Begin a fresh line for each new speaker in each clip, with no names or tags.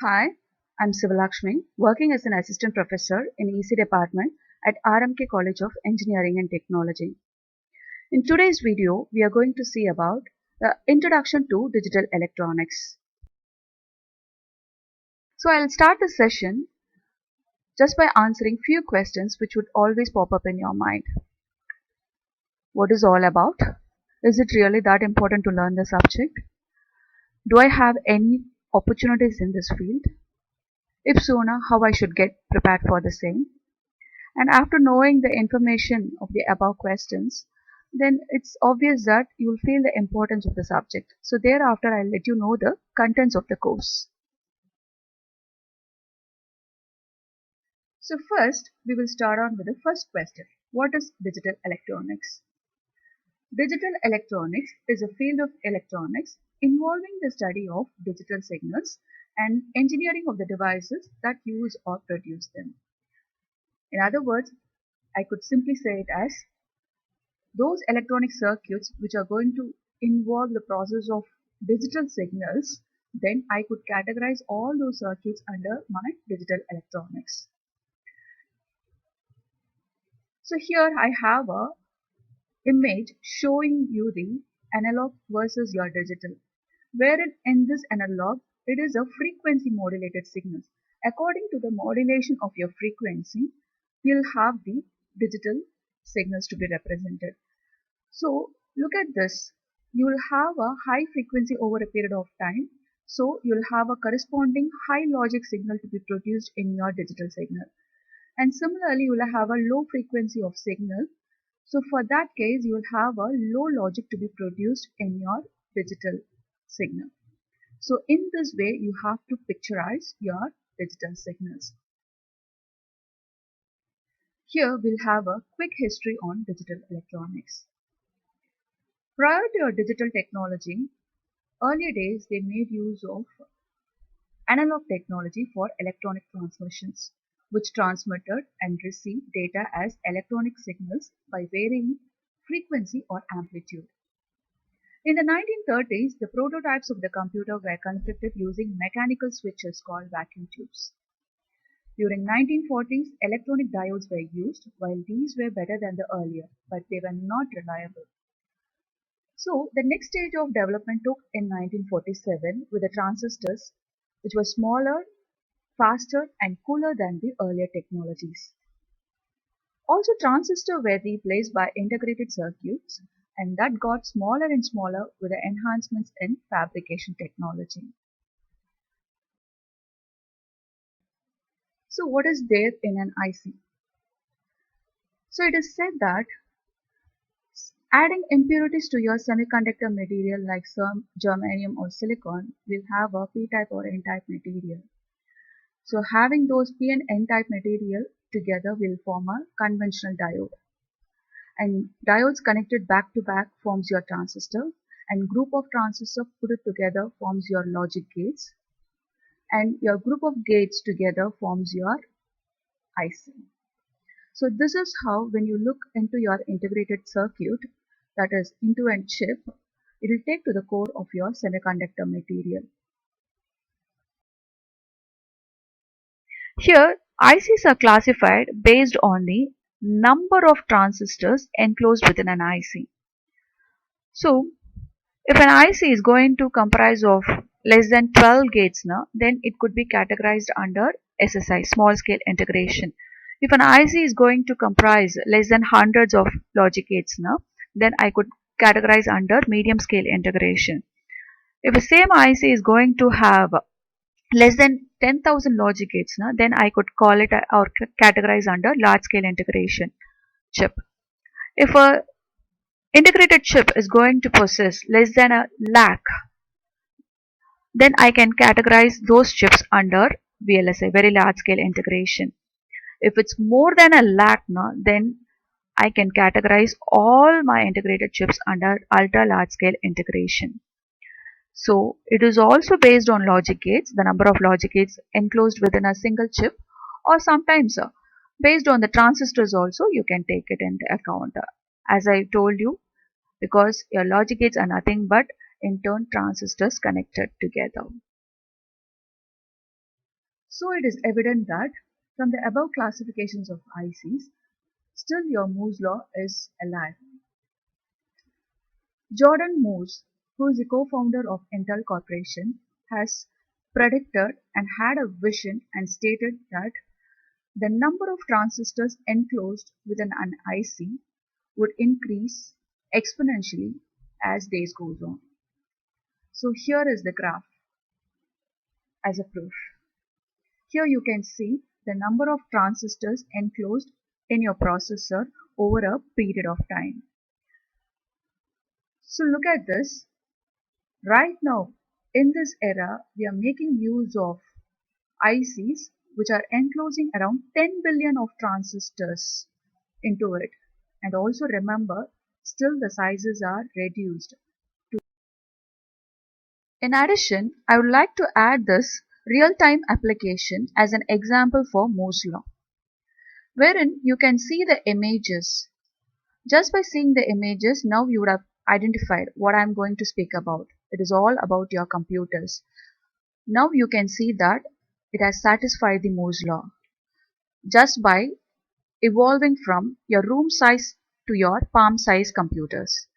Hi, I'm Sivalakshmi, working as an assistant professor in EC department at R.M.K College of Engineering and Technology. In today's video, we are going to see about the introduction to digital electronics. So I'll start the session just by answering few questions which would always pop up in your mind. What is all about? Is it really that important to learn the subject? Do I have any opportunities in this field? If so, now how I should get prepared for the same? And after knowing the information of the above questions, then it's obvious that you will feel the importance of the subject. So thereafter, I'll let you know the contents of the course. So first, we will start on with the first question. What is digital electronics? Digital electronics is a field of electronics involving the study of digital signals and engineering of the devices that use or produce them. In other words, I could simply say it as those electronic circuits which are going to involve the process of digital signals, then I could categorize all those circuits under my digital electronics. So here I have a image showing you the analog versus your digital, wherein in this analog it is a frequency modulated signal. According to the modulation of your frequency, you'll have the digital signals to be represented. So look at this. You will have a high frequency over a period of time. So you'll have a corresponding high logic signal to be produced in your digital signal. And similarly, you will have a low frequency of signal. So for that case, you will have a low logic to be produced in your digital signal. So in this way, you have to picturize your digital signals. Here we'll have a quick history on digital electronics. Prior to your digital technology, earlier days they made use of analog technology for electronic transmissions, which transmitted and received data as electronic signals by varying frequency or amplitude. In the 1930s, the prototypes of the computer were constructed using mechanical switches called vacuum tubes. During 1940s, electronic diodes were used, while these were better than the earlier, but they were not reliable. So the next stage of development took in 1947 with the transistors, which were smaller, faster and cooler than the earlier technologies. Also transistors were replaced by integrated circuits and that got smaller and smaller with the enhancements in fabrication technology. So what is there in an IC? So it is said that adding impurities to your semiconductor material like some germanium or silicon will have a p-type or n-type material. So having those p and n-type material together will form a conventional diode. And diodes connected back to back forms your transistor, and group of transistors put it together forms your logic gates, and your group of gates together forms your IC. So this is how when you look into your integrated circuit, that is into a chip, it will take to the core of your semiconductor material. Here ICs are classified based on the number of transistors enclosed within an IC. So if an IC is going to comprise of less than 12 gates now, then it could be categorized under SSI, small scale integration. If an IC is going to comprise less than hundreds of logic gates now, then I could categorize under medium scale integration. If the same IC is going to have less than 10,000 logic gates now, then I could call it or categorize under large scale integration chip. If a integrated chip is going to possess less than a lakh, then I can categorize those chips under VLSI, very large scale integration. If it's more than a lakh now, then I can categorize all my integrated chips under ultra large scale integration. So it is also based on logic gates, the number of logic gates enclosed within a single chip, or sometimes based on the transistors also you can take it into account. As I told you, because your logic gates are nothing but in turn transistors connected together. So it is evident that from the above classifications of ICs, still your Moore's law is alive. Jordan Moose, who is the co-founder of Intel Corporation, has predicted and had a vision and stated that the number of transistors enclosed within an IC would increase exponentially as days goes on. So here is the graph as a proof. Here you can see the number of transistors enclosed in your processor over a period of time. So look at this. Right now, in this era, we are making use of ICs which are enclosing around 10 billion of transistors into it. And also remember, still the sizes are reduced. In addition, I would like to add this real-time application as an example for Mozilla, wherein you can see the images. Just by seeing the images, now you would have identified what I am going to speak about. It is all about your computers. Now you can see that it has satisfied the Moore's law just by evolving from your room size to your palm size computers.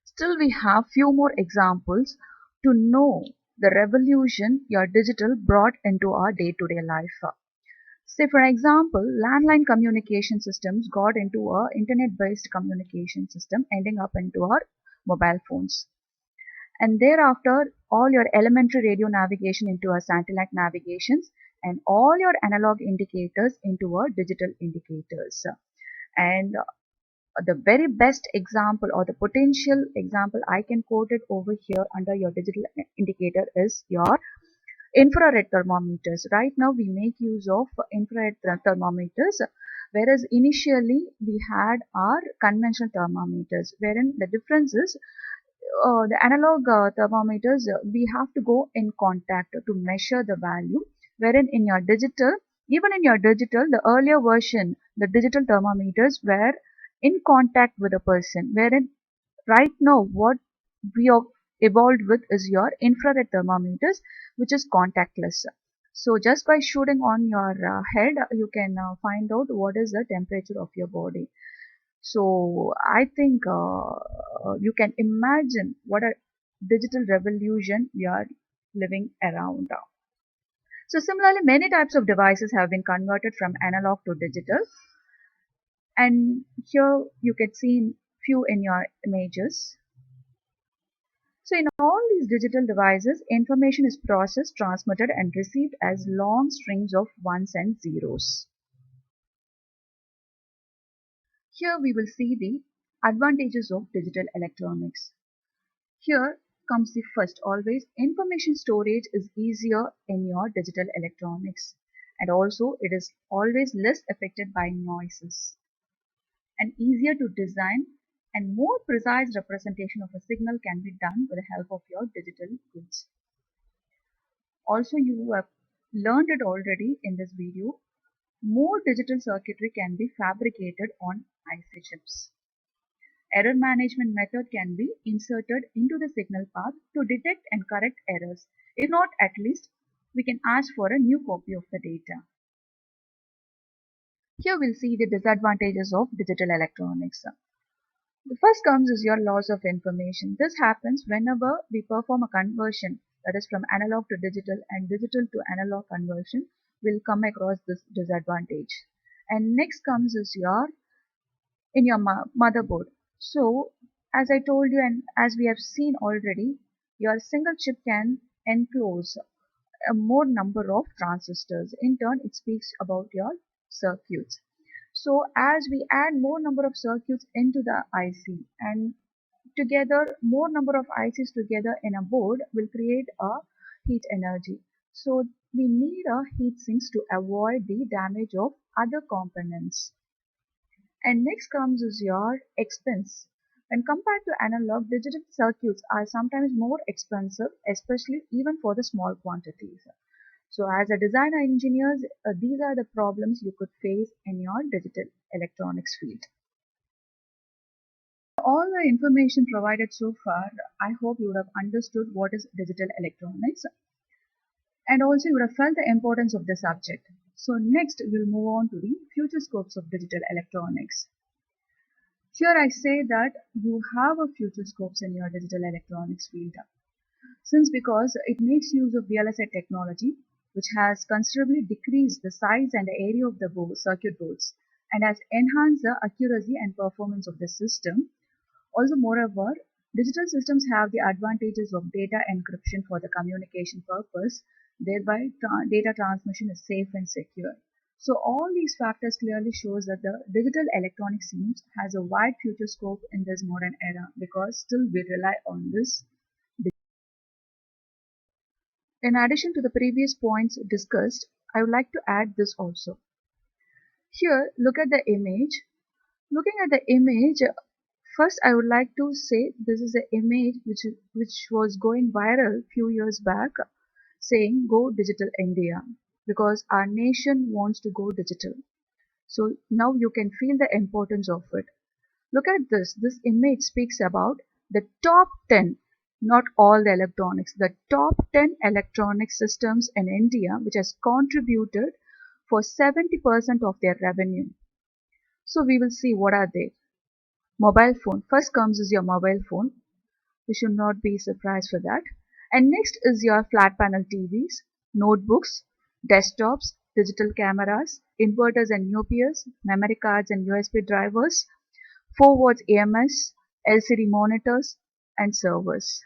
Still, we have few more examples to know the revolution your digital brought into our day-to-day life. Say for example, landline communication systems got into a internet-based communication system ending up into our mobile phones. And thereafter, all your elementary radio navigation into our satellite navigations and all your analog indicators into our digital indicators. And the very best example or the potential example I can quote it over here under your digital indicator is your infrared thermometers. Right now we make use of infrared thermometers, whereas initially we had our conventional thermometers, wherein the difference is the analog thermometers, we have to go in contact to measure the value, wherein in your digital, even in your digital, the earlier version, the digital thermometers were in contact with a person, wherein right now what we have evolved with is your infrared thermometers, which is contactless. So just by shooting on your head, you can find out what is the temperature of your body. So I think you can imagine what a digital revolution we are living around. So similarly, many types of devices have been converted from analog to digital. And here you can see few in your images. So in all these digital devices, information is processed, transmitted and received as long strings of ones and zeros. Here we will see the advantages of digital electronics. Here comes the first, always information storage is easier in your digital electronics, and also it is always less affected by noises and easier to design, and more precise representation of a signal can be done with the help of your digital goods. Also, you have learned it already in this video. More digital circuitry can be fabricated on IC chips. Error management method can be inserted into the signal path to detect and correct errors. If not, at least we can ask for a new copy of the data. Here we'll see the disadvantages of digital electronics. The first comes is your loss of information. This happens whenever we perform a conversion, that is from analog to digital and digital to analog conversion, will come across this disadvantage. And next comes is your in your motherboard. So as I told you and as we have seen already, your single chip can enclose a more number of transistors. In turn, it speaks about your circuits. So as we add more number of circuits into the IC and together more number of ICs together in a board will create a heat energy. So we need a heat sinks to avoid the damage of other components. And next comes is your expense. When compared to analog, digital circuits are sometimes more expensive, especially even for the small quantities. So as a designer engineers, these are the problems you could face in your digital electronics field. All the information provided so far, I hope you would have understood what is digital electronics. And also you would have felt the importance of the subject. So next we'll move on to the future scopes of digital electronics. Here I say that you have a future scopes in your digital electronics field. Since because it makes use of VLSI technology, which has considerably decreased the size and the area of the circuit boards and has enhanced the accuracy and performance of the system. Also, moreover, digital systems have the advantages of data encryption for the communication purpose, thereby data transmission is safe and secure. So all these factors clearly shows that the digital electronic scenes has a wide future scope in this modern era because still we rely on this. In addition to the previous points discussed, I would like to add this also. Here, look at the image. Looking at the image, first I would like to say this is an image which was going viral few years back saying go digital India because our nation wants to go digital. So now you can feel the importance of it. Look at this. This image speaks about the top 10, not all the electronics, the top 10 electronic systems in India which has contributed for 70% of their revenue. So we will see what are they. Mobile phone. First comes is your mobile phone. You should not be surprised for that. And next is your flat panel TVs, notebooks, desktops, digital cameras, inverters and UPS, memory cards and USB drivers, 4 watts AMS, LCD monitors, and servers.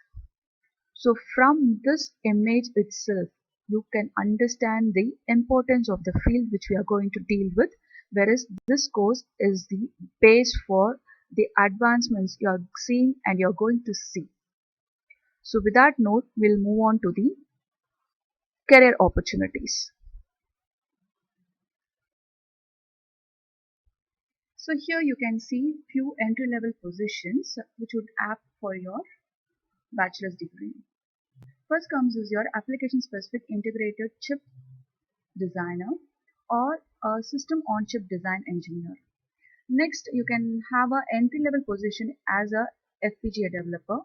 So from this image itself, you can understand the importance of the field which we are going to deal with, whereas this course is the base for the advancements you are seeing and you are going to see. So with that note, we'll move on to the career opportunities. So here you can see few entry level positions which would apt for your bachelor's degree. First comes is your application specific integrated chip designer or a system on chip design engineer. Next, you can have a entry level position as a FPGA developer.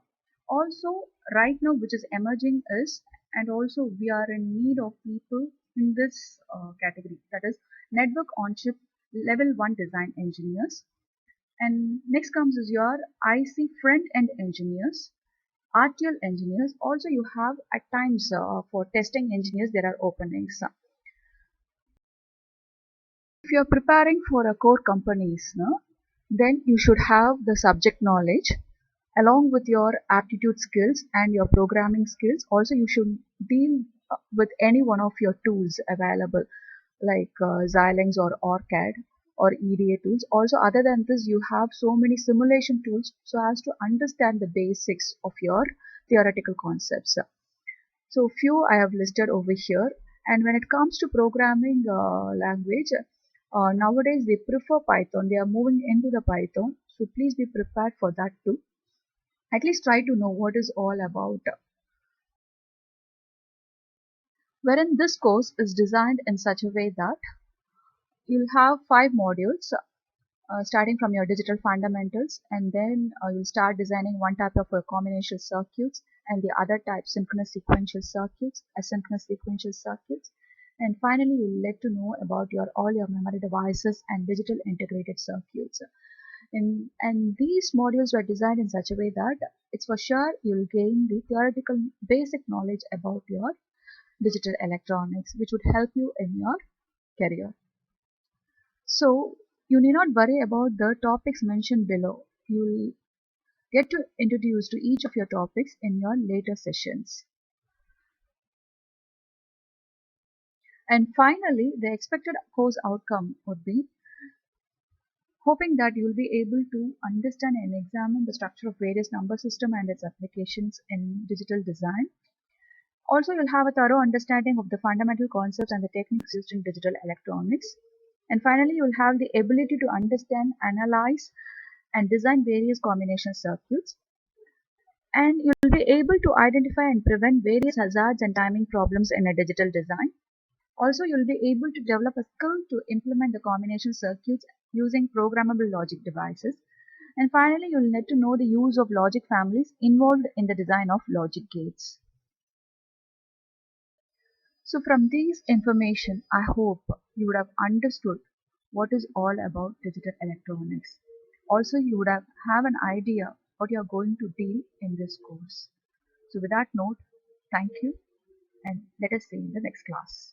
Also, right now, which is emerging is, and also we are in need of people in this category, that is network on chip level 1 design engineers. And next comes is your IC front end engineers, RTL engineers. Also, you have at times for testing engineers, there are openings. If you are preparing for a core companies, no, then you should have the subject knowledge along with your aptitude skills and your programming skills. Also, you should deal with any one of your tools available like Xilinx or OrCAD or EDA tools. Also, other than this, you have so many simulation tools so as to understand the basics of your theoretical concepts. So few I have listed over here. And when it comes to programming language, nowadays they prefer Python. They are moving into the Python. So please be prepared for that too. At least try to know what is all about. Wherein this course is designed in such a way that you'll have 5 modules starting from your digital fundamentals, and then you'll start designing one type of combinational circuits and the other type synchronous sequential circuits, asynchronous sequential circuits, and finally you'll let to know about your all your memory devices and digital integrated circuits. And these modules were designed in such a way that it's for sure you'll gain the theoretical basic knowledge about your digital electronics, which would help you in your career. So you need not worry about the topics mentioned below. You'll get to introduce to each of your topics in your later sessions. And finally, the expected course outcome would be hoping that you'll be able to understand and examine the structure of various number system and its applications in digital design. Also, you'll have a thorough understanding of the fundamental concepts and the techniques used in digital electronics. And finally, you'll have the ability to understand, analyze, and design various combination circuits. And you'll be able to identify and prevent various hazards and timing problems in a digital design. Also, you'll be able to develop a skill to implement the combination circuits using programmable logic devices. And finally, you'll need to know the use of logic families involved in the design of logic gates. So from these information, I hope you would have understood what is all about digital electronics. Also, you would have an idea what you are going to deal in this course. So with that note, thank you and let us see you in the next class.